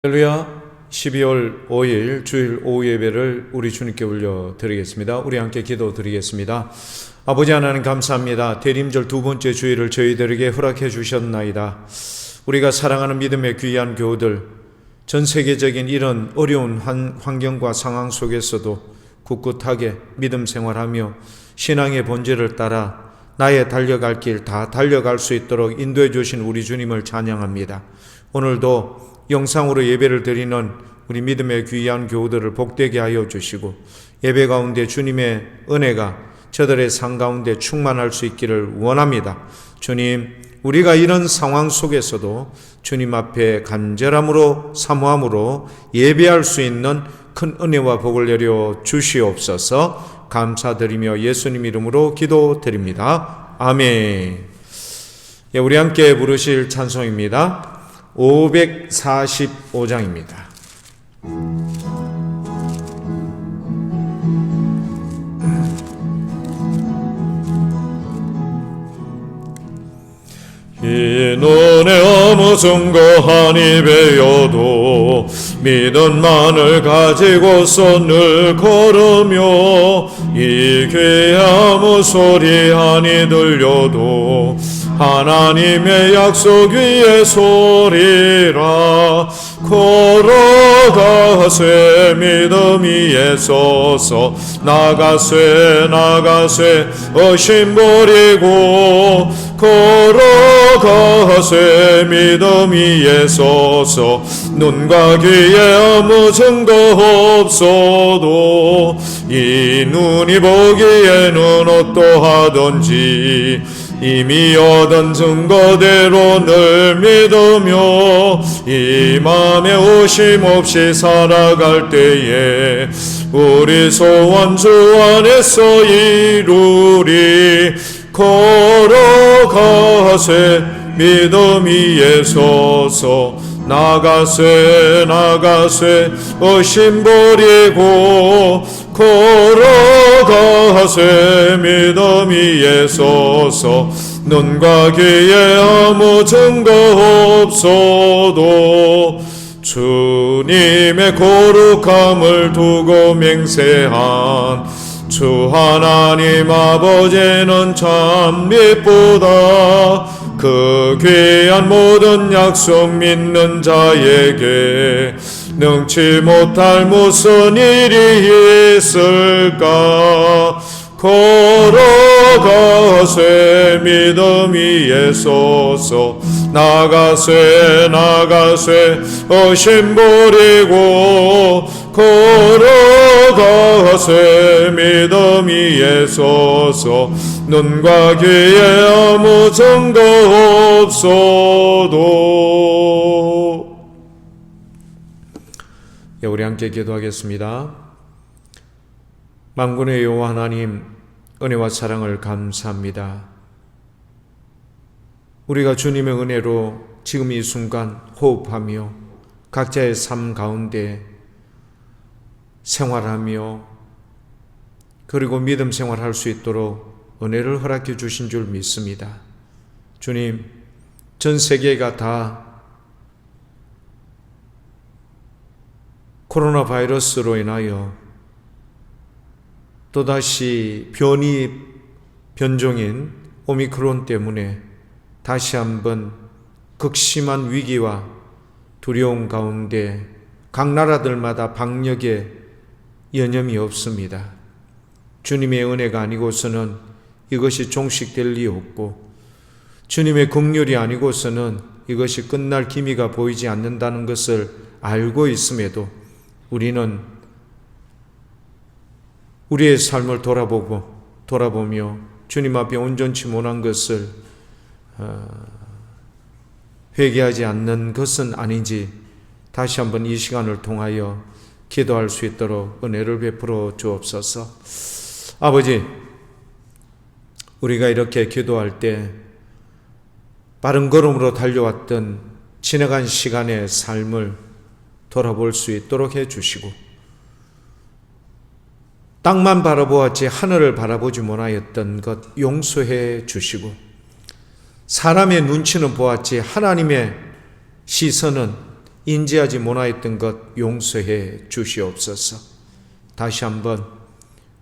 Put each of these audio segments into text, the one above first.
할렐루야. 12월 5일 주일 오후 예배를 우리 주님께 올려드리겠습니다. 우리 함께 기도드리겠습니다. 아버지 하나님 감사합니다. 대림절 두 번째 주일을 저희들에게 허락해 주셨나이다. 우리가 사랑하는 믿음의 귀한 교우들, 전 세계적인 이런 어려운 환경과 상황 속에서도 꿋꿋하게 믿음 생활하며 신앙의 본질을 따라 나의 달려갈 길 다 달려갈 수 있도록 인도해 주신 우리 주님을 찬양합니다. 오늘도 영상으로 예배를 드리는 우리 믿음의 귀한 교우들을 복되게 하여 주시고, 예배 가운데 주님의 은혜가 저들의 삶 가운데 충만할 수 있기를 원합니다. 주님, 우리가 이런 상황 속에서도 주님 앞에 간절함으로 사모함으로 예배할 수 있는 큰 은혜와 복을 내려 주시옵소서. 감사드리며 예수님 이름으로 기도드립니다. 아멘. 우리 함께 부르실 찬송입니다. 545장입니다. 이 눈에 아무 증거 한 입에여도 믿음만을 가지고서 늘 걸으며, 이 귀에 아무 소리 한이 들려도 하나님의 약속 위에 소리라. 걸어가세 믿음 위에 서서 나가세 의심 버리고, 걸어가세 믿음 위에 서서 눈과 귀에 아무 증거 없어도 이 눈이 보기에는 어떠하든지 이미 얻은 증거대로 늘 믿으며 이 맘에 오심 없이 살아갈 때에 우리 소원 주 안에서 이루리. 걸어가세 믿음 위에 서서 나가세 의심 버리고, 걸어가세 믿음 위에 서서 눈과 귀에 아무 증거 없어도 주님의 거룩함을 두고 맹세한 주 하나님 아버지는 참 미쁘다. 그 귀한 모든 약속 믿는 자에게 능치 못할 무슨 일이 있을까. 걸어가세 믿음 위에 서서 나가세 의심 버리고, 걸어가세 믿음 위에 서서 눈과 귀에 아무 증거 없어도. 우리 함께 기도하겠습니다. 만군의 여호와 하나님, 은혜와 사랑을 감사합니다. 우리가 주님의 은혜로 지금 이 순간 호흡하며 각자의 삶 가운데 생활하며, 그리고 믿음 생활할 수 있도록 은혜를 허락해 주신 줄 믿습니다. 주님, 전 세계가 다 코로나 바이러스로 인하여 또다시 변종인 오미크론 때문에 다시 한번 극심한 위기와 두려움 가운데 각 나라들마다 방역에 여념이 없습니다. 주님의 은혜가 아니고서는 이것이 종식될 리 없고, 주님의 긍휼이 아니고서는 이것이 끝날 기미가 보이지 않는다는 것을 알고 있음에도 우리는 우리의 삶을 돌아보며 주님 앞에 온전치 못한 것을 회개하지 않는 것은 아닌지 다시 한번 이 시간을 통하여 기도할 수 있도록 은혜를 베풀어 주옵소서. 아버지, 우리가 이렇게 기도할 때 빠른 걸음으로 달려왔던 지나간 시간의 삶을 돌아볼 수 있도록 해주시고, 땅만 바라보았지 하늘을 바라보지 못하였던 것 용서해 주시고, 사람의 눈치는 보았지 하나님의 시선은 인지하지 못하였던 것 용서해 주시옵소서. 다시 한번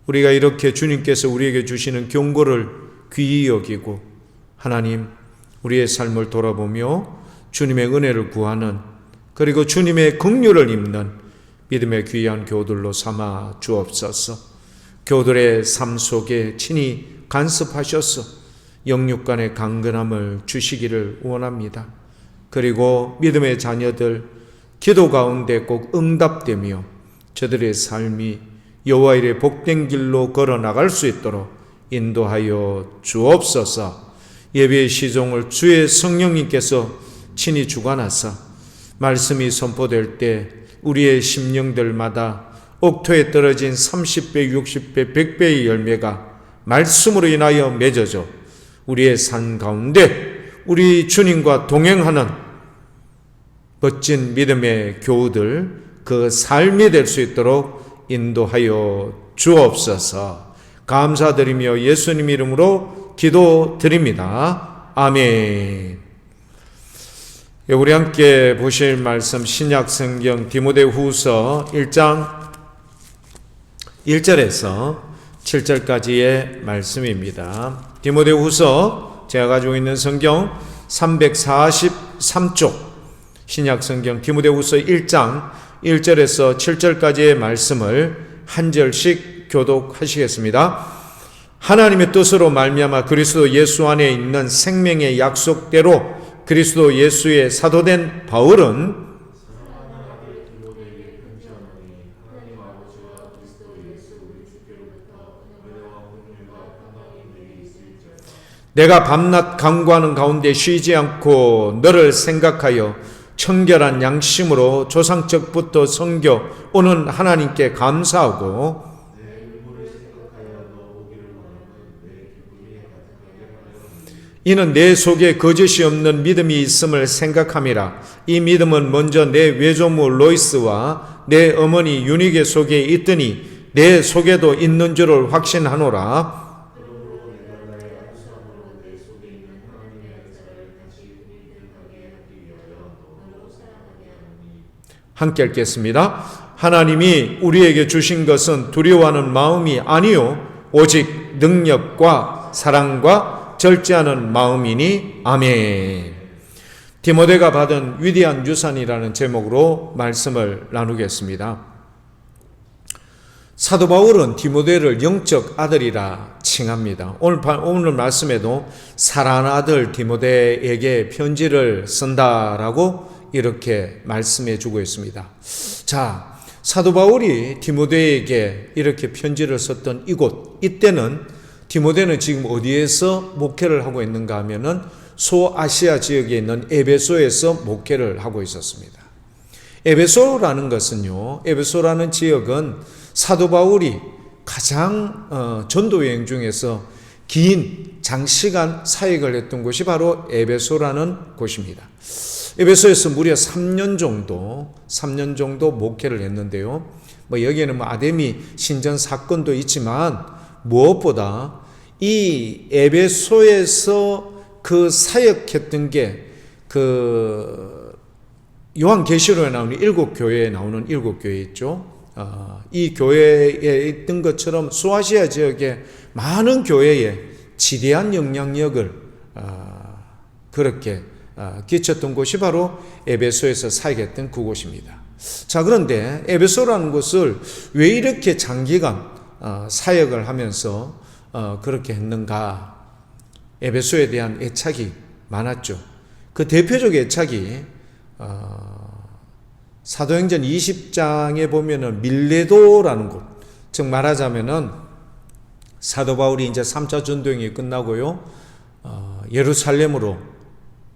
우리가 이렇게 주님께서 우리에게 주시는 경고를 귀히 여기고 하나님 우리의 삶을 돌아보며 주님의 은혜를 구하는 그리고 주님의 긍휼을 입는 믿음의 귀한 교들로 삼아 주옵소서. 교들의 삶 속에 친히 간섭하셔서 영육 간의 강건함을 주시기를 원합니다. 그리고 믿음의 자녀들 기도 가운데 꼭 응답되며 저들의 삶이 여호와 일의 복된 길로 걸어 나갈 수 있도록 인도하여 주옵소서. 예배의 시종을 주의 성령님께서 친히 주관하사 말씀이 선포될 때 우리의 심령들마다 옥토에 떨어진 30배, 60배, 100배의 열매가 말씀으로 인하여 맺어져 우리의 삶 가운데 우리 주님과 동행하는 멋진 믿음의 교우들 그 삶이 될 수 있도록 인도하여 주옵소서. 감사드리며 예수님 이름으로 기도드립니다. 아멘. 우리 함께 보실 말씀 신약성경 디모데후서 1장 1절에서 7절까지의 말씀입니다. 디모데후서 제가 가지고 있는 성경 343쪽 신약성경 디모데후서 1장 1절에서 7절까지의 말씀을 한 절씩 교독하시겠습니다. 하나님의 뜻으로 말미암아 그리스도 예수 안에 있는 생명의 약속대로 그리스도 예수의 사도된 바울은 내가 밤낮 간구하는 가운데 쉬지 않고 너를 생각하여 청결한 양심으로 조상적부터 섬겨오는 하나님께 감사하고 이는 내 속에 거짓이 없는 믿음이 있음을 생각함이라. 이 믿음은 먼저 내 외조모 로이스와 내 어머니 유니게 속에 있더니 내 속에도 있는 줄을 확신하노라. 함께 읽겠습니다. 하나님이 우리에게 주신 것은 두려워하는 마음이 아니요 오직 능력과 사랑과 절제하는 마음이니 아멘. 디모데가 받은 위대한 유산이라는 제목으로 말씀을 나누겠습니다. 사도 바울은 디모데를 영적 아들이라 칭합니다. 오늘 말씀에도 사랑하는 아들 디모데에게 편지를 쓴다라고 이렇게 말씀해 주고 있습니다. 자, 사도 바울이 디모데에게 이렇게 편지를 썼던 이때는 디모데는 지금 어디에서 목회를 하고 있는가 하면은 소아시아 지역에 있는 에베소에서 목회를 하고 있었습니다. 에베소라는 것은요, 에베소라는 지역은 사도 바울이 가장 전도 여행 중에서 긴 장시간 사역을 했던 곳이 바로 에베소라는 곳입니다. 에베소에서 무려 3년 정도 목회를 했는데요. 여기에는 아데미 신전 사건도 있지만 무엇보다 이 에베소에서 그 사역했던 게 요한계시록에 나오는 7교회에 나오는 7교회 있죠. 이 교회에 있던 것처럼 소아시아 지역의 많은 교회에 지대한 영향력을 그렇게 끼쳤던 곳이 바로 에베소에서 사역했던 그곳입니다. 자, 그런데 에베소라는 곳을 왜 이렇게 장기간 사역을 하면서 그렇게 했는가? 에베소에 대한 애착이 많았죠. 그 대표적 애착이 사도행전 20장에 보면은 밀레도라는 곳, 즉 말하자면은 사도 바울이 이제 3차 전도행이 끝나고요, 예루살렘으로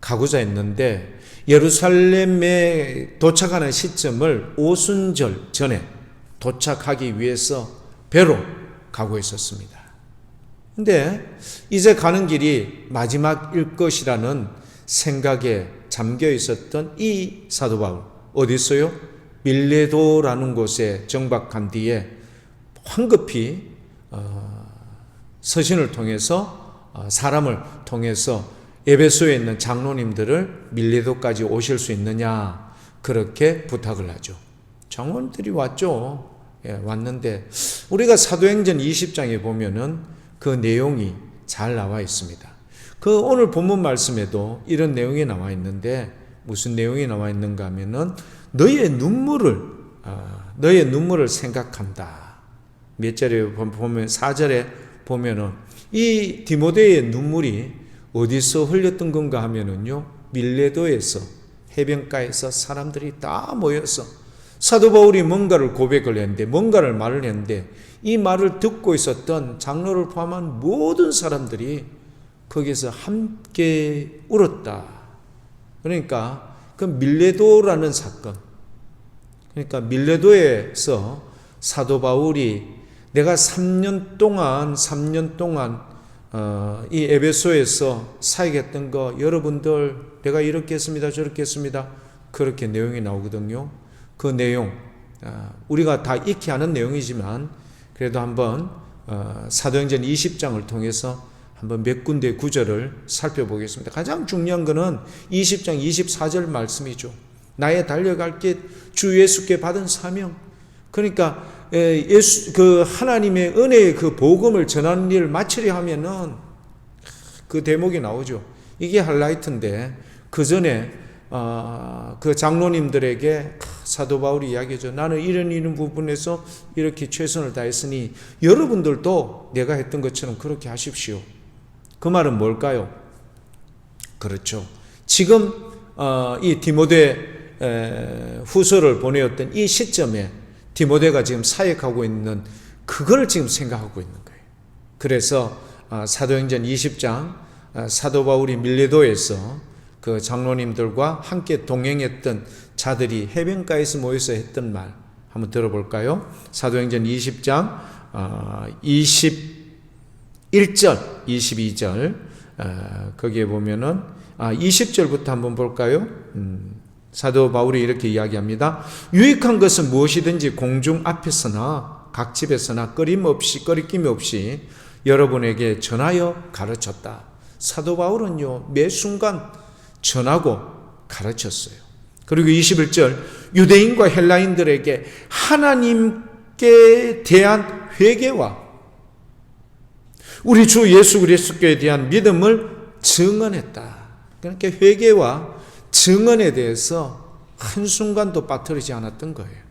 가고자 했는데 예루살렘에 도착하는 시점을 오순절 전에 도착하기 위해서 배로 가고 있었습니다. 근데 이제 가는 길이 마지막일 것이라는 생각에 잠겨 있었던 이 사도 바울, 어디 있어요? 밀레도라는 곳에 정박한 뒤에 황급히 서신을 통해서 사람을 통해서 에베소에 있는 장로님들을 밀레도까지 오실 수 있느냐, 그렇게 부탁을 하죠. 장로님들이 왔죠. 왔는데 우리가 사도행전 20장에 보면은 그 내용이 잘 나와 있습니다. 그 오늘 본문 말씀에도 이런 내용이 나와 있는데 무슨 내용이 나와 있는가 하면은 너의 눈물을 생각한다. 몇 절에 보면 4절에 보면은 이 디모데의 눈물이 어디서 흘렸던 건가 하면은요, 밀레도에서 해변가에서 사람들이 다 모여서 사도 바울이 뭔가를 고백을 했는데, 뭔가를 말을 했는데, 이 말을 듣고 있었던 장로를 포함한 모든 사람들이 거기서 함께 울었다. 그러니까 그 밀레도라는 사건, 그러니까 밀레도에서 사도 바울이 내가 3년 동안 이 에베소에서 사역했던 거 여러분들 내가 이렇게 했습니다, 저렇게 했습니다, 그렇게 내용이 나오거든요. 그 내용 우리가 다 익히 아는 내용이지만 그래도 한번 사도행전 20장을 통해서 한번 몇 군데 구절을 살펴보겠습니다. 가장 중요한 것은 20장 24절 말씀이죠. 나의 달려갈 길 주 예수께 받은 사명. 그러니까 그 하나님의 은혜의 그 복음을 전하는 일을 마치려 하면은 그 대목이 나오죠. 이게 하이라이트인데 그 전에 그 장로님들에게 사도 바울이 이야기하죠. 나는 이런 부분에서 이렇게 최선을 다했으니 여러분들도 내가 했던 것처럼 그렇게 하십시오. 그 말은 뭘까요? 그렇죠. 지금 이 디모데 후서를 보내었던 이 시점에 디모데가 지금 사역하고 있는 그걸 지금 생각하고 있는 거예요. 그래서 사도행전 20장 사도 바울이 밀레도에서 그 장로님들과 함께 동행했던 자들이 해변가에서 모여서 했던 말 한번 들어볼까요? 사도행전 20장 21절 22절 거기에 보면은 20절부터 한번 볼까요? 사도 바울이 이렇게 이야기합니다. 유익한 것은 무엇이든지 공중 앞에서나 각 집에서나 꺼림김 없이 여러분에게 전하여 가르쳤다. 사도 바울은요, 매 순간 전하고 가르쳤어요. 그리고 21절 유대인과 헬라인들에게 하나님께 대한 회개와 우리 주 예수 그리스도에 대한 믿음을 증언했다. 그러니까 회개와 증언에 대해서 한순간도 빠뜨리지 않았던 거예요.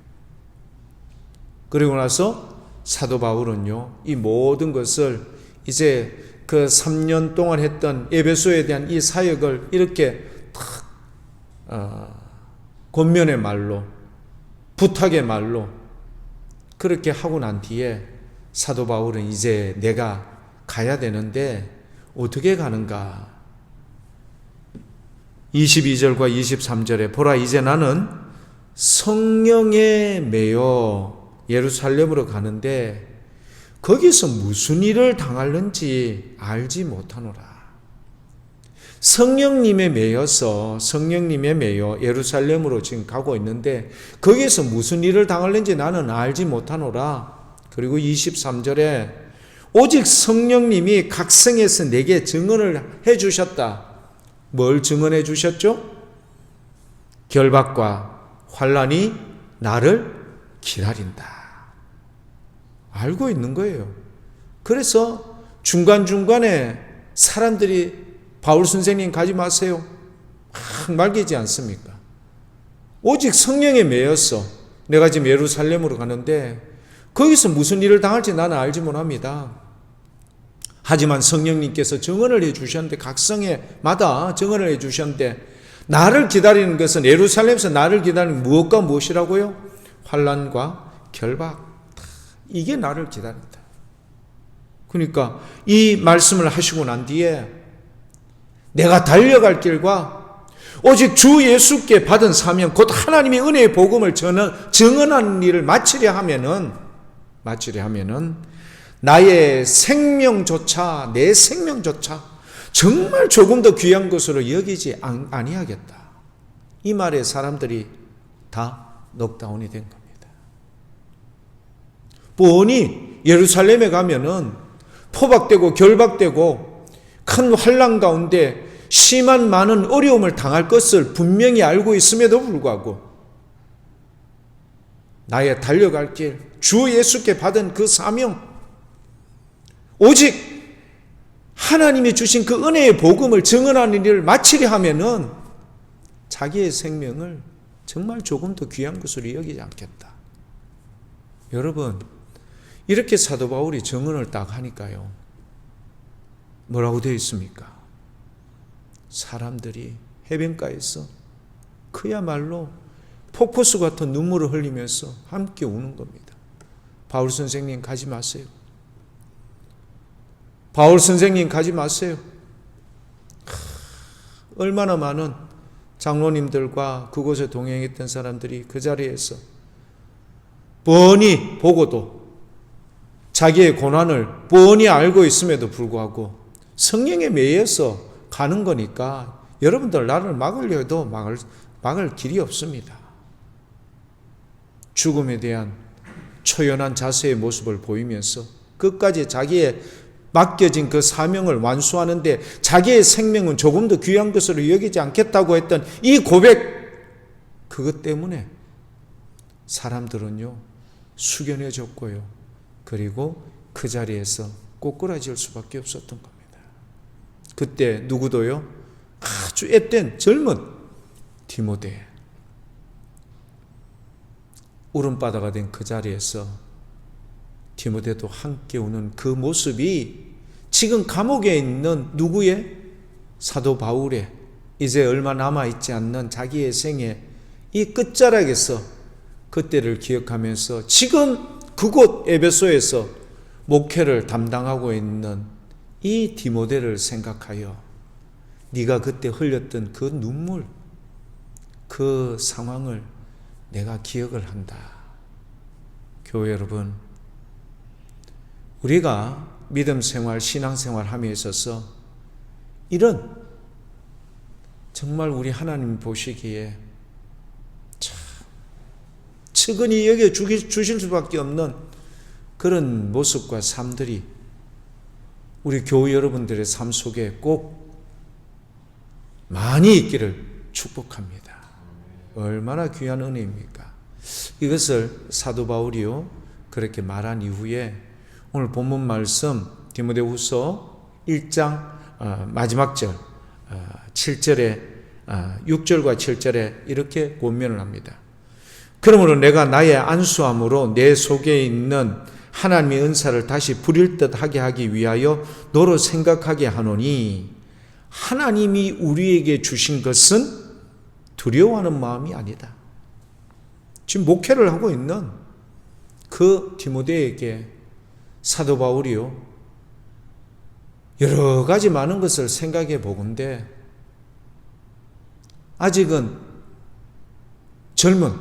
그리고 나서 사도 바울은요, 이 모든 것을 이제 그 3년 동안 했던 에베소에 대한 이 사역을 이렇게 권면의 말로, 부탁의 말로 그렇게 하고 난 뒤에 사도 바울은 이제 내가 가야 되는데 어떻게 가는가? 22절과 23절에 보라 이제 나는 성령에 매여 예루살렘으로 가는데 거기서 무슨 일을 당할는지 알지 못하노라. 성령님에 매여 예루살렘으로 지금 가고 있는데 거기서 무슨 일을 당할는지 나는 알지 못하노라. 그리고 23절에 오직 성령님이 각성해서 내게 증언을 해 주셨다. 뭘 증언해 주셨죠? 결박과 환난이 나를 기다린다. 알고 있는 거예요. 그래서 중간중간에 사람들이 바울 선생님 가지 마세요. 막 말리지 않습니까? 오직 성령에 매여서 내가 지금 예루살렘으로 가는데 거기서 무슨 일을 당할지 나는 알지 못합니다. 하지만 성령님께서 증언을 해주셨는데 각성에마다 증언을 해주셨는데 나를 기다리는 것은 예루살렘에서 나를 기다리는 무엇과 무엇이라고요? 환난과 결박. 이게 나를 기다린다. 그러니까 이 말씀을 하시고 난 뒤에 내가 달려갈 길과 오직 주 예수께 받은 사명 곧 하나님의 은혜의 복음을 증언하는 일을 마치려 하면은 나의 생명조차 내 생명조차 정말 조금 더 귀한 것으로 여기지 아니하겠다. 이 말에 사람들이 다 넉다운이 된 겁니다. 뻔히 예루살렘에 가면은 포박되고 결박되고 큰 환난 가운데 심한 많은 어려움을 당할 것을 분명히 알고 있음에도 불구하고 나의 달려갈 길, 주 예수께 받은 그 사명, 오직 하나님이 주신 그 은혜의 복음을 증언하는 일을 마치려 하면은 자기의 생명을 정말 조금 더 귀한 것으로 여기지 않겠다. 여러분, 이렇게 사도 바울이 증언을 딱 하니까요, 뭐라고 되어 있습니까? 사람들이 해변가에서 그야말로 폭포수 같은 눈물을 흘리면서 함께 우는 겁니다. 바울 선생님 가지 마세요. 바울 선생님 가지 마세요. 얼마나 많은 장로님들과 그곳에 동행했던 사람들이 그 자리에서 뻔히 보고도 자기의 고난을 뻔히 알고 있음에도 불구하고 성령에 매여서 가는 거니까 여러분들 나를 막으려 해도 막을 길이 없습니다. 죽음에 대한 초연한 자세의 모습을 보이면서 끝까지 자기의 맡겨진 그 사명을 완수하는데 자기의 생명은 조금 더 귀한 것으로 여기지 않겠다고 했던 이 고백, 그것 때문에 사람들은요 숙연해졌고요, 그리고 그 자리에서 꼬꾸라질 수밖에 없었던 겁니다. 그때 누구도요, 아주 앳된 젊은 디모데, 울음바다가 된 그 자리에서 디모데도 함께 우는 그 모습이 지금 감옥에 있는 누구의? 사도 바울의 이제 얼마 남아있지 않는 자기의 생의 이 끝자락에서 그때를 기억하면서 지금 그곳 에베소에서 목회를 담당하고 있는 이 디모데를 생각하여 네가 그때 흘렸던 그 눈물, 그 상황을 내가 기억을 한다. 교회 여러분, 우리가 믿음 생활, 신앙 생활 함에 있어서 이런 정말 우리 하나님 보시기에 참 측은히 여겨 주실 수밖에 없는 그런 모습과 삶들이 우리 교회 여러분들의 삶 속에 꼭 많이 있기를 축복합니다. 얼마나 귀한 은혜입니까? 이것을 사도 바울이요 그렇게 말한 이후에 오늘 본문 말씀 디모데후서 1장 마지막 절 7절에 6절과 7절에 이렇게 권면을 합니다. 그러므로 내가 나의 안수함으로 내 속에 있는 하나님의 은사를 다시 부릴 듯 하게 하기 위하여 너로 생각하게 하노니 하나님이 우리에게 주신 것은 두려워하는 마음이 아니다. 지금 목회를 하고 있는 그 디모데에게 사도 바울이요 여러 가지 많은 것을 생각해 보건대 아직은 젊은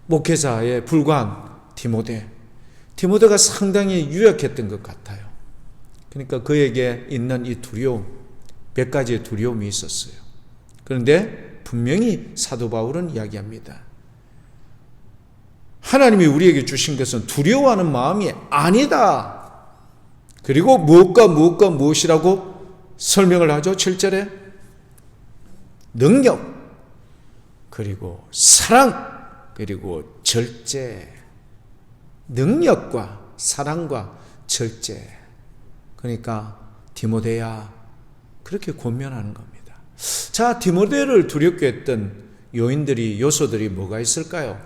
목회자에 불과한 디모데가 상당히 유약했던 것 같아요. 그러니까 그에게 있는 이 두려움, 몇 가지의 두려움이 있었어요. 그런데 분명히 사도 바울은 이야기합니다. 하나님이 우리에게 주신 것은 두려워하는 마음이 아니다. 그리고 무엇과 무엇이라고 설명을 하죠. 7절에 능력, 그리고 사랑, 그리고 절제. 능력과 사랑과 절제. 그러니까 디모데야 그렇게 권면하는 겁니다. 자, 디모데를 두렵게 했던 요소들이 뭐가 있을까요?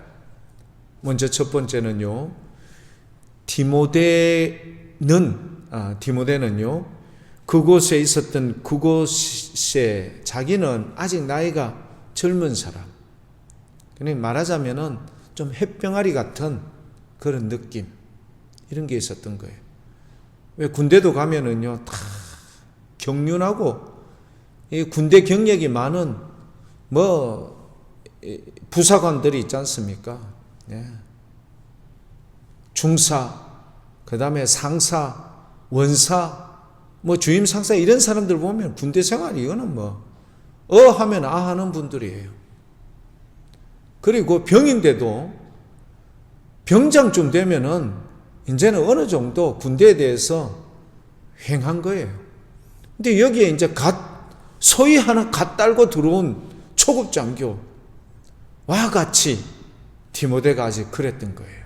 먼저 첫 번째는요, 디모데는요, 그곳에 있었던 그곳에 자기는 아직 나이가 젊은 사람. 그냥 말하자면은 좀 햇병아리 같은 그런 느낌. 이런 게 있었던 거예요. 왜 군대도 가면은요, 다 경륜하고, 이 군대 경력이 많은, 부사관들이 있지 않습니까? 네. 중사, 그 다음에 상사, 원사, 주임 상사 이런 사람들 보면 군대 생활 이거는 하면 하는 분들이에요. 그리고 병인데도 병장쯤 되면은 이제는 어느 정도 군대에 대해서 횡한 거예요. 근데 여기에 이제 소위 하나 갓 달고 들어온 초급 장교와 같이 디모데가 아직 그랬던 거예요.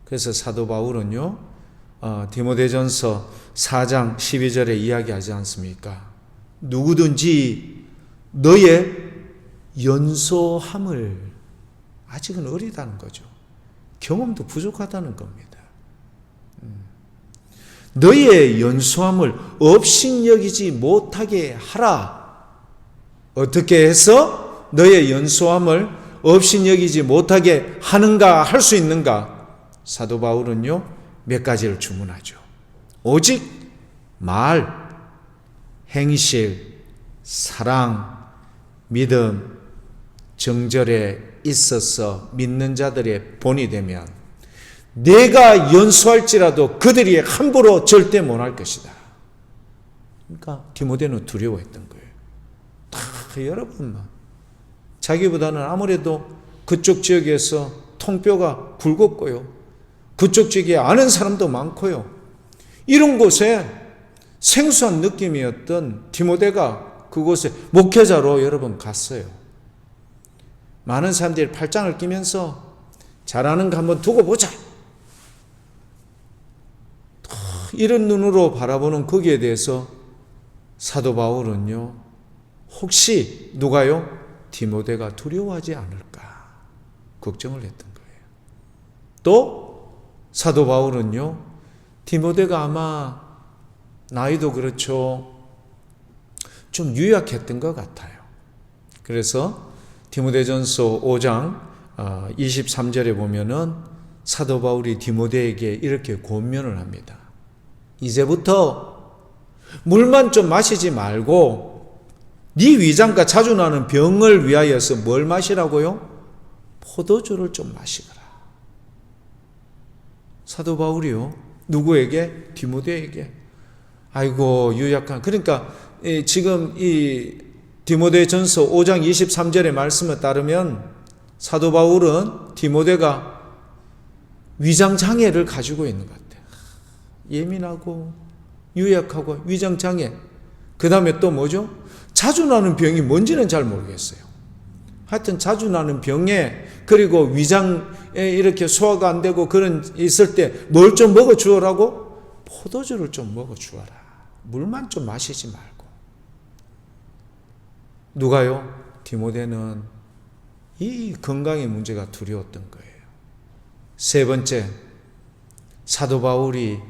그래서 사도 바울은요, 디모데전서 4장 12절에 이야기하지 않습니까? 누구든지 너의 연소함을, 아직은 어리다는 거죠. 경험도 부족하다는 겁니다. 너의 연소함을 업신여기지 못하게 하라. 어떻게 해서 너의 연소함을 업신여기지 못하게 하는가, 할 수 있는가? 사도 바울은요, 몇 가지를 주문하죠. 오직 말, 행실, 사랑, 믿음, 정절에 있어서 믿는 자들의 본이 되면 내가 연소할지라도 그들이 함부로 절대 못할 것이다. 그러니까 디모데는 두려워했던 거예요. 다 여러분만 자기보다는 아무래도 그쪽 지역에서 통뼈가 굵었고요, 그쪽 지역에 아는 사람도 많고요, 이런 곳에 생소한 느낌이었던 디모데가 그곳에 목회자로 여러분 갔어요. 많은 사람들이 팔짱을 끼면서 잘하는 거 한번 두고 보자, 이런 눈으로 바라보는 거기에 대해서 사도 바울은요, 혹시 누가요? 디모데가 두려워하지 않을까 걱정을 했던 거예요. 또 사도 바울은요, 디모데가 아마 나이도 그렇죠, 좀 유약했던 것 같아요. 그래서 디모데전서 5장 23절에 보면은 사도 바울이 디모데에게 이렇게 권면을 합니다. 이제부터 물만 좀 마시지 말고 네 위장과 자주 나는 병을 위하여서 뭘 마시라고요? 포도주를 좀 마시거라. 사도 바울이요, 누구에게? 디모데에게. 아이고 유약한, 그러니까 지금 이 디모데전서 5장 23절의 말씀에 따르면 사도 바울은 디모데가 위장장애를 가지고 있는 것 같아요. 예민하고 유약하고 위장장애, 그 다음에 또 뭐죠? 자주 나는 병이 뭔지는 잘 모르겠어요. 하여튼 자주 나는 병에, 그리고 위장에 이렇게 소화가 안 되고 그런 있을 때 뭘 좀 먹어 주어라고? 포도주를 좀 먹어 주어라. 물만 좀 마시지 말고. 누가요? 디모데는 이 건강의 문제가 두려웠던 거예요. 세 번째, 사도 바울이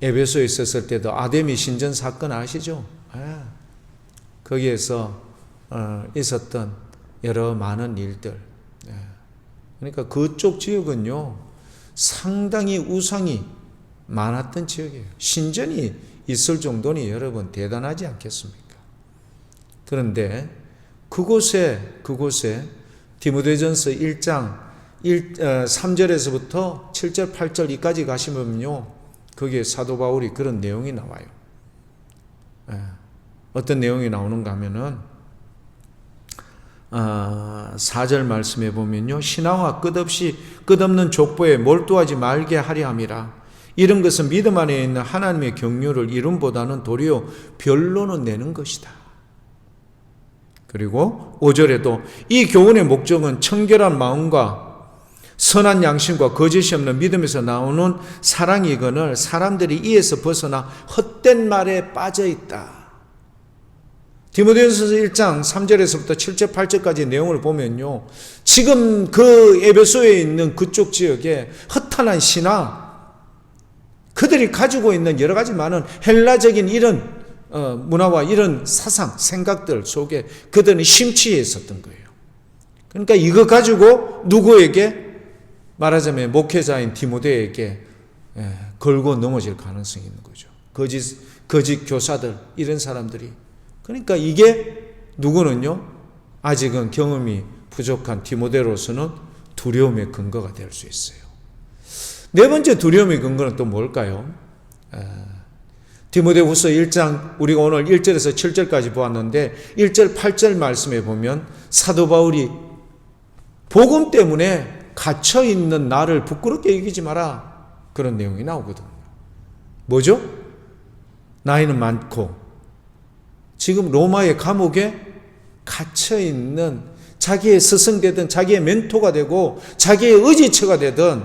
에베소에 있었을 때도 아데미 신전 사건 아시죠? 거기에서 있었던 여러 많은 일들. 그러니까 그쪽 지역은요, 상당히 우상이 많았던 지역이에요. 신전이 있을 정도니 여러분 대단하지 않겠습니까? 그런데 그곳에 디모데전서 1장 3절에서부터 7절 8절까지 가시면요, 거기에 사도 바울이 그런 내용이 나와요. 어떤 내용이 나오는가 하면은 4절 말씀에 보면요, 신앙과 끝없는 족보에 몰두하지 말게 하려 함이라. 이런 것은 믿음 안에 있는 하나님의 경륜을 이름보다는 도리어 변론을 내는 것이다. 그리고 5절에도 이 교훈의 목적은 청결한 마음과 선한 양심과 거짓이 없는 믿음에서 나오는 사랑이거늘 사람들이 이에서 벗어나 헛된 말에 빠져 있다. 디모데전서 1장 3절에서부터 7절 8절까지 내용을 보면요, 지금 그 에베소에 있는 그쪽 지역에 허탄한 신앙, 그들이 가지고 있는 여러 가지 많은 헬라적인 이런 문화와 이런 사상, 생각들 속에 그들은 심취해 있었던 거예요. 그러니까 이거 가지고 누구에게, 말하자면 목회자인 디모데에게 걸고 넘어질 가능성이 있는 거죠. 거짓 교사들, 이런 사람들이. 그러니까 이게 누구는요, 아직은 경험이 부족한 디모데로서는 두려움의 근거가 될 수 있어요. 네 번째 두려움의 근거는 또 뭘까요? 디모데후서 1장, 우리가 오늘 1절에서 7절까지 보았는데 1절 8절 말씀에 보면 사도 바울이 복음 때문에 갇혀있는 나를 부끄럽게 여기지 마라, 그런 내용이 나오거든요. 뭐죠? 나이는 많고 지금 로마의 감옥에 갇혀있는, 자기의 스승되든 자기의 멘토가 되고 자기의 의지처가 되든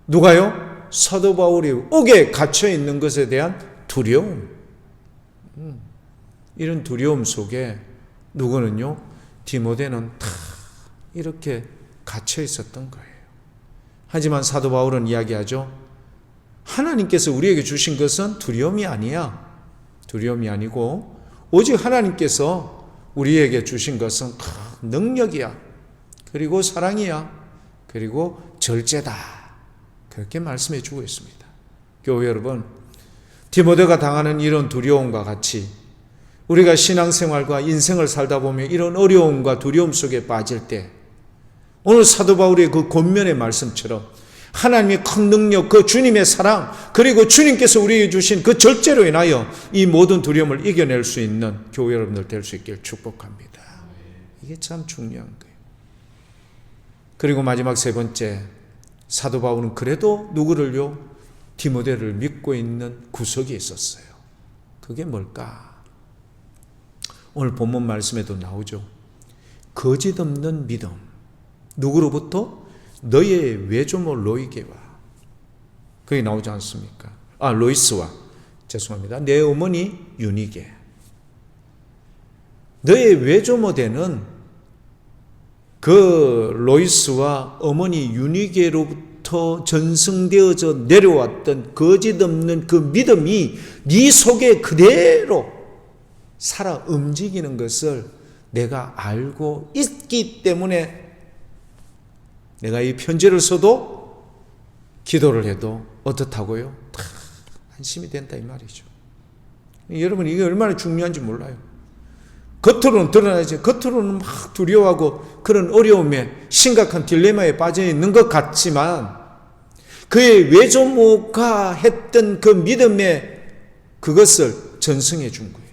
누가요? 사도 바울이 옥에 갇혀 있는 것에 대한 두려움. 이런 두려움 속에 누구는요? 디모데는 다 이렇게 갇혀 있었던 거예요. 하지만 사도 바울은 이야기하죠. 하나님께서 우리에게 주신 것은 두려움이 아니야. 두려움이 아니고 오직 하나님께서 우리에게 주신 것은 능력이야. 그리고 사랑이야. 그리고 절제다. 그렇게 말씀해 주고 있습니다. 교회 여러분, 디모데가 당하는 이런 두려움과 같이 우리가 신앙생활과 인생을 살다 보면 이런 어려움과 두려움 속에 빠질 때 오늘 사도 바울의 그 권면의 말씀처럼 하나님의 큰 능력, 그 주님의 사랑, 그리고 주님께서 우리에게 주신 그 절제로 인하여 이 모든 두려움을 이겨낼 수 있는 교회 여러분들 될 수 있길 축복합니다. 이게 참 중요한 거예요. 그리고 마지막 세 번째, 사도 바울은 그래도 누구를요? 디모데를 믿고 있는 구석이 있었어요. 그게 뭘까? 오늘 본문 말씀에도 나오죠. 거짓 없는 믿음. 누구로부터? 너의 외조모 로이게와. 그게 나오지 않습니까? 로이스와. 죄송합니다. 내 어머니 유니게. 너의 외조모 되는 그 로이스와 어머니 유니게로부터 전승되어져 내려왔던 거짓 없는 그 믿음이 네 속에 그대로 살아 움직이는 것을 내가 알고 있기 때문에 내가 이 편지를 써도 기도를 해도 어떻다고요? 다 안심이 된다 이 말이죠. 여러분 이게 얼마나 중요한지 몰라요. 겉으로는 드러나지, 겉으로는 막 두려워하고 그런 어려움에 심각한 딜레마에 빠져 있는 것 같지만 그의 외조모가 했던 그 믿음의 그것을 전승해 준 거예요.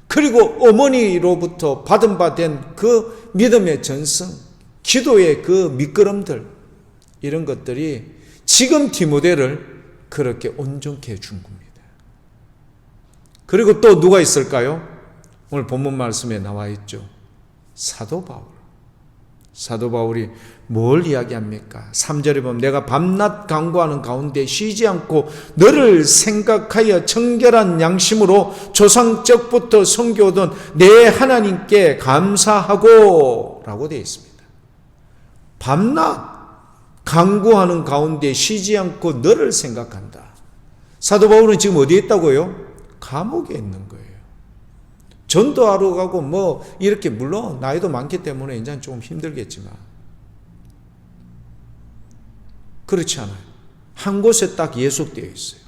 그리고 어머니로부터 받은 바 된 그 믿음의 전승, 기도의 그 미끄럼들, 이런 것들이 지금 디모데를 그렇게 온전케 해준 겁니다. 그리고 또 누가 있을까요? 오늘 본문 말씀에 나와 있죠. 사도 바울. 사도 바울이 뭘 이야기합니까? 3절에 보면 내가 밤낮 간구하는 가운데 쉬지 않고 너를 생각하여 청결한 양심으로 조상적부터 섬겨오던 내 하나님께 감사하고 라고 되어 있습니다. 밤낮 간구하는 가운데 쉬지 않고 너를 생각한다. 사도 바울은 지금 어디에 있다고요? 감옥에 있는 거예요. 전도하러 가고 뭐 이렇게 물론 나이도 많기 때문에 이제는 조금 힘들겠지만 그렇지 않아요. 한 곳에 딱 예속되어 있어요.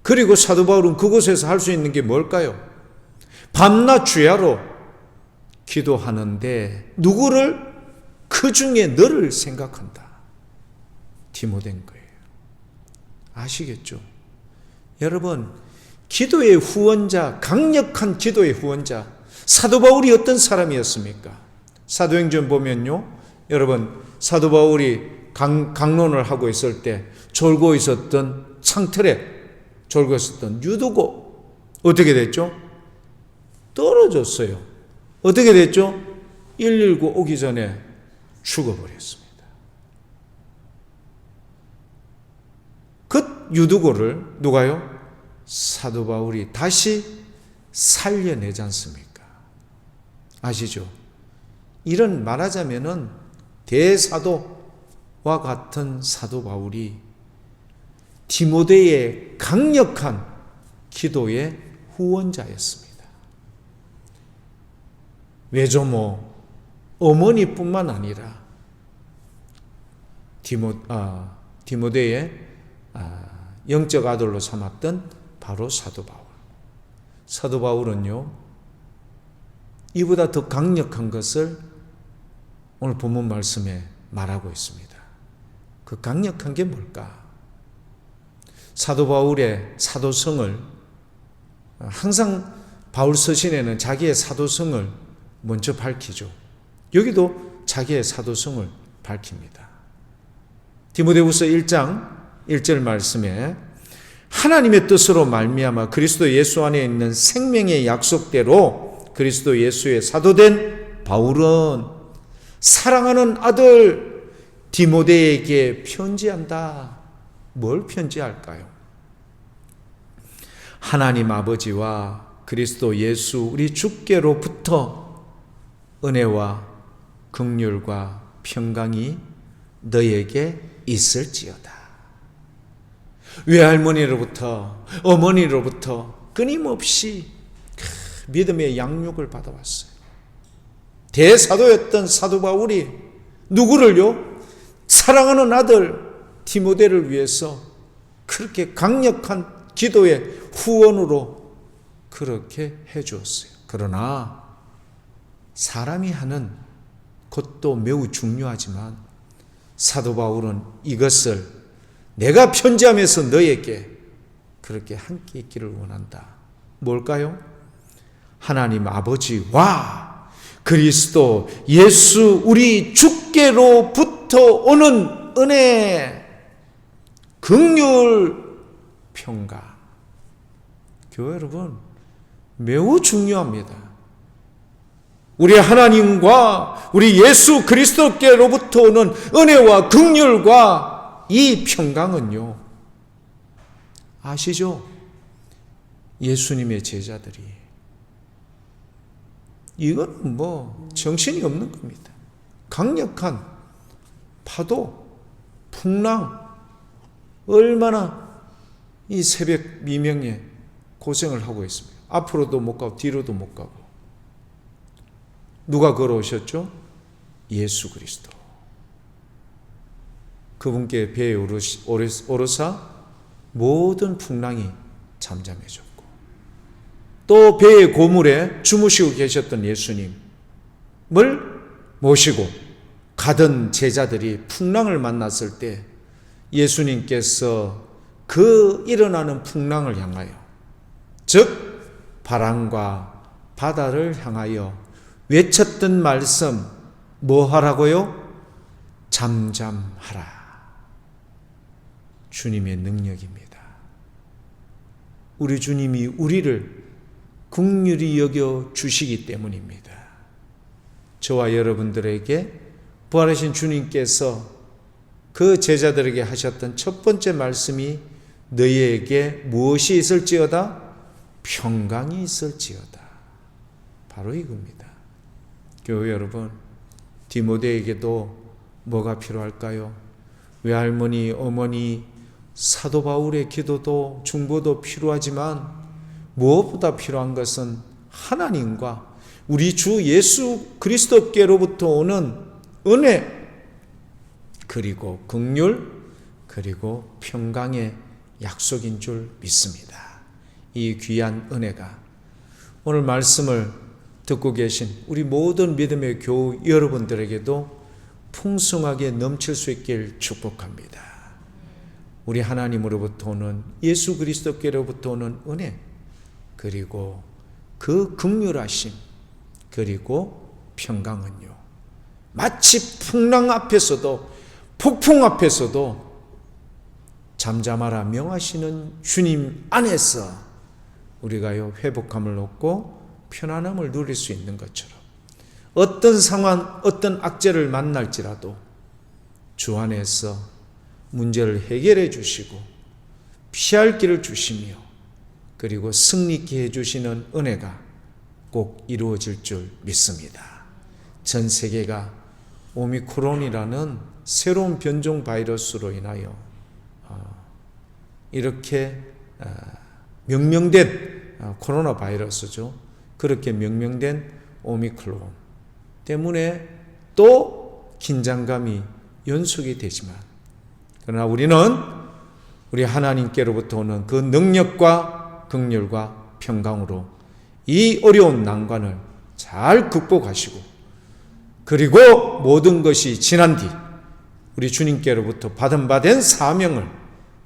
그리고 사도 바울은 그곳에서 할 수 있는 게 뭘까요? 밤낮 주야로 기도하는데 누구를? 그 중에 너를 생각한다. 디모데인 거예요. 아시겠죠? 여러분, 기도의 후원자, 강력한 기도의 후원자, 사도 바울이 어떤 사람이었습니까? 사도행전 보면요, 여러분, 사도 바울이 강론을 하고 있을 때 졸고 있었던 창틀에 졸고 있었던 유두고 어떻게 됐죠? 떨어졌어요. 어떻게 됐죠? 119 오기 전에 죽어버렸습니다. 그 유두고를 누가요? 사도 바울이 다시 살려내지 않습니까? 아시죠? 이런 말하자면은 대사도와 같은 사도 바울이 디모데의 강력한 기도의 후원자였습니다. 외조모 어머니뿐만 아니라 디모데의 영적 아들로 삼았던 바로 사도 바울. 사도 바울은요, 이보다 더 강력한 것을 오늘 본문 말씀에 말하고 있습니다. 그 강력한 게 뭘까? 사도 바울의 사도성을 항상 바울 서신에는 자기의 사도성을 먼저 밝히죠. 여기도 자기의 사도성을 밝힙니다. 디모데후서 1장 1절 말씀에 하나님의 뜻으로 말미암아 그리스도 예수 안에 있는 생명의 약속대로 그리스도 예수의 사도된 바울은 사랑하는 아들 디모데에게 편지한다. 뭘 편지할까요? 하나님 아버지와 그리스도 예수 우리 주께로부터 은혜와 긍휼과 평강이 너에게 있을지어다. 외할머니로부터 어머니로부터 끊임없이 믿음의 양육을 받아왔어요. 대사도였던 사도 바울이 누구를요? 사랑하는 아들 디모데를 위해서 그렇게 강력한 기도의 후원으로 그렇게 해주었어요. 그러나 사람이 하는 것도 매우 중요하지만 사도 바울은 이것을 내가 편지하면서 너에게 그렇게 함께 있기를 원한다. 뭘까요? 하나님 아버지와 그리스도 예수 우리 주께로부터 오는 은혜, 긍휼, 평강. 교회 여러분, 매우 중요합니다. 우리 하나님과 우리 예수 그리스도께로부터 오는 은혜와 긍휼과 이 평강은요, 아시죠? 예수님의 제자들이 이건 정신이 없는 겁니다. 강력한 파도, 풍랑, 얼마나 이 새벽 미명에 고생을 하고 있습니다. 앞으로도 못 가고 뒤로도 못 가고. 누가 걸어오셨죠? 예수 그리스도. 그분께 배에 오르사 모든 풍랑이 잠잠해졌고, 또 배의 고물에 주무시고 계셨던 예수님을 모시고 가던 제자들이 풍랑을 만났을 때 예수님께서 그 일어나는 풍랑을 향하여, 즉 바람과 바다를 향하여 외쳤던 말씀 뭐 하라고요? 잠잠하라. 주님의 능력입니다. 우리 주님이 우리를 긍휼히 여겨 주시기 때문입니다. 저와 여러분들에게 부활하신 주님께서 그 제자들에게 하셨던 첫 번째 말씀이 너희에게 무엇이 있을지어다? 평강이 있을지어다. 바로 이겁니다. 교회 여러분, 디모데에게도 뭐가 필요할까요? 외할머니, 어머니, 사도 바울의 기도도 중보도 필요하지만 무엇보다 필요한 것은 하나님과 우리 주 예수 그리스도께로부터 오는 은혜, 그리고 긍휼, 그리고 평강의 약속인 줄 믿습니다. 이 귀한 은혜가 오늘 말씀을 듣고 계신 우리 모든 믿음의 교우 여러분들에게도 풍성하게 넘칠 수 있길 축복합니다. 우리 하나님으로부터 오는 예수 그리스도께로부터 오는 은혜, 그리고 그 긍휼하심, 그리고 평강은요, 마치 풍랑 앞에서도 폭풍 앞에서도 잠잠하라 명하시는 주님 안에서 우리가요 회복함을 얻고 편안함을 누릴 수 있는 것처럼, 어떤 상황, 어떤 악재를 만날지라도 주 안에서 문제를 해결해 주시고 피할 길을 주시며, 그리고 승리케 해주시는 은혜가 꼭 이루어질 줄 믿습니다. 전 세계가 오미크론이라는 새로운 변종 바이러스로 인하여 이렇게 명명된 코로나 바이러스죠. 그렇게 명명된 오미크론 때문에 또 긴장감이 연속이 되지만, 그러나 우리는 우리 하나님께로부터 오는 그 능력과 긍휼과 평강으로 이 어려운 난관을 잘 극복하시고, 그리고 모든 것이 지난 뒤 우리 주님께로부터 받은 바 된 사명을,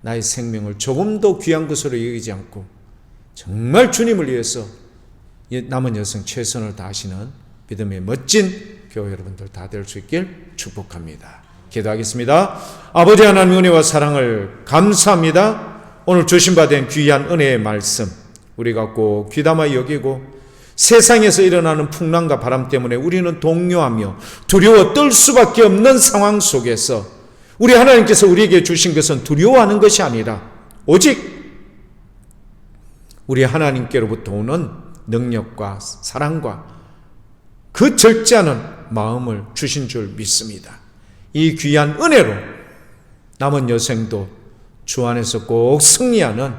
나의 생명을 조금 더 귀한 것으로 여기지 않고 정말 주님을 위해서 남은 여생 최선을 다하시는 믿음의 멋진 교회 여러분들 다 될 수 있길 축복합니다. 기도하겠습니다. 아버지 하나님 은혜와 사랑을 감사합니다. 오늘 주신 바 된 귀한 은혜의 말씀 우리가 꼭 귀담아 여기고 세상에서 일어나는 풍랑과 바람 때문에 우리는 동요하며 두려워 떨 수밖에 없는 상황 속에서 우리 하나님께서 우리에게 주신 것은 두려워하는 것이 아니라 오직 우리 하나님께로부터 오는 능력과 사랑과 그 절제 않은 마음을 주신 줄 믿습니다. 이 귀한 은혜로 남은 여생도 주 안에서 꼭 승리하는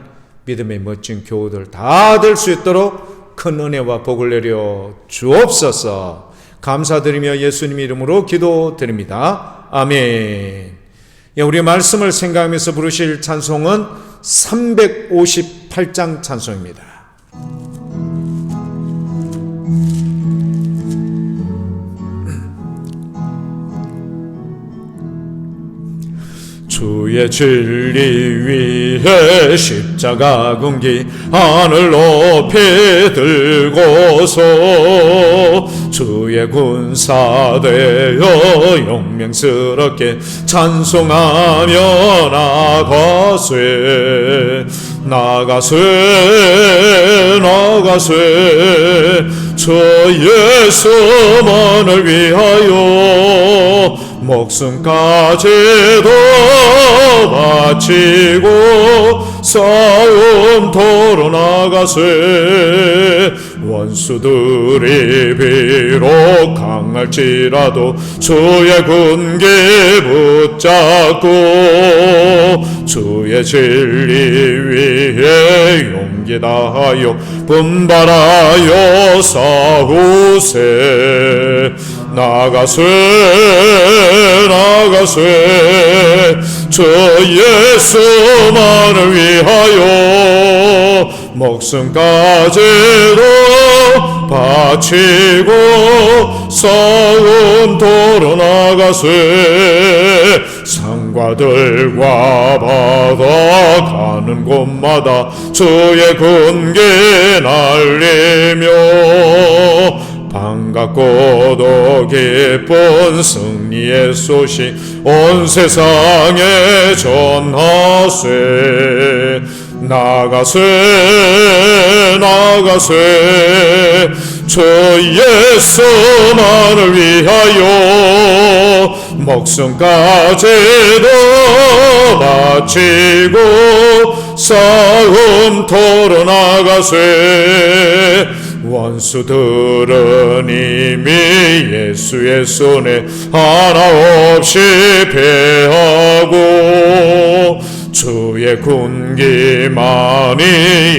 믿음의 멋진 교우들 다 될 수 있도록 큰 은혜와 복을 내려 주옵소서. 감사드리며 예수님 이름으로 기도드립니다. 아멘. 우리 말씀을 생각하면서 부르실 찬송은 358장 찬송입니다. 주의 진리 위에 십자가 군기 하늘 높이 들고서 주의 군사 되어 용맹스럽게 찬송하며 나가세 저 예수만을 위하여 목숨까지도 바치고 싸움터로 나가세 원수들이 비록 강할지라도 주의 군기 붙잡고 주의 진리 위에 용기 다하여 분발하여 싸우세 나가세 저 예수만을 위하여 목숨까지도 바치고 싸움터로 나가세 산과들과 바다 가는 곳마다 주의 군기 날리며 반갑고도 기쁜 승리의 소식 온 세상에 전하세 나가세 저 예수만을 위하여 목숨까지도 바치고 싸움터로 나가세 원수들은 이미 예수의 손에 하나 없이 패하고 주의 군기만이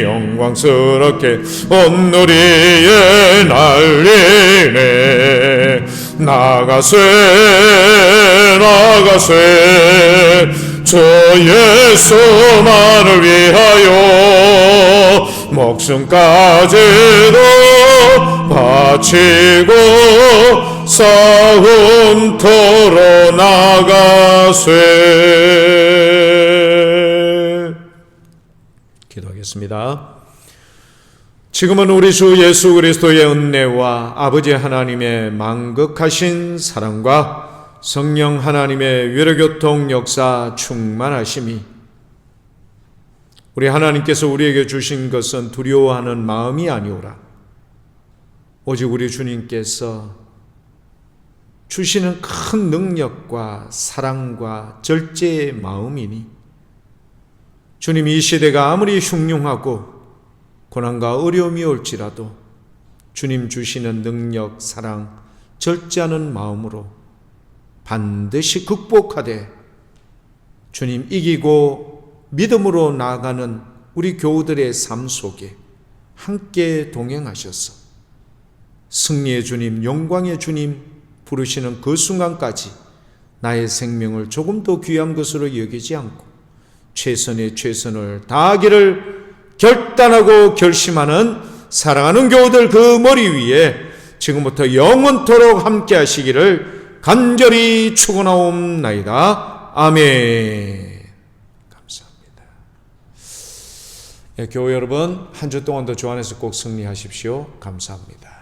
영광스럽게 온누리에 날리네 나가세 저 예수만을 위하여 목숨까지도 바치고 싸움터로 나가세. 기도하겠습니다. 지금은 우리 주 예수 그리스도의 은혜와 아버지 하나님의 만극하신 사랑과 성령 하나님의 위로교통 역사 충만하심이 우리 하나님께서 우리에게 주신 것은 두려워하는 마음이 아니오라. 오직 우리 주님께서 주시는 큰 능력과 사랑과 절제의 마음이니 주님 이 시대가 아무리 흉흉하고 고난과 어려움이 올지라도 주님 주시는 능력, 사랑, 절제하는 마음으로 반드시 극복하되 주님 이기고 믿음으로 나아가는 우리 교우들의 삶 속에 함께 동행하셔서 승리의 주님, 영광의 주님 부르시는 그 순간까지 나의 생명을 조금 더 귀한 것으로 여기지 않고 최선의 최선을 다하기를 결단하고 결심하는 사랑하는 교우들 그 머리 위에 지금부터 영원토록 함께 하시기를 간절히 축원하옵나이다. 아멘. 감사합니다. 교회 여러분, 한 주 동안도 주 안에서 꼭 승리하십시오. 감사합니다.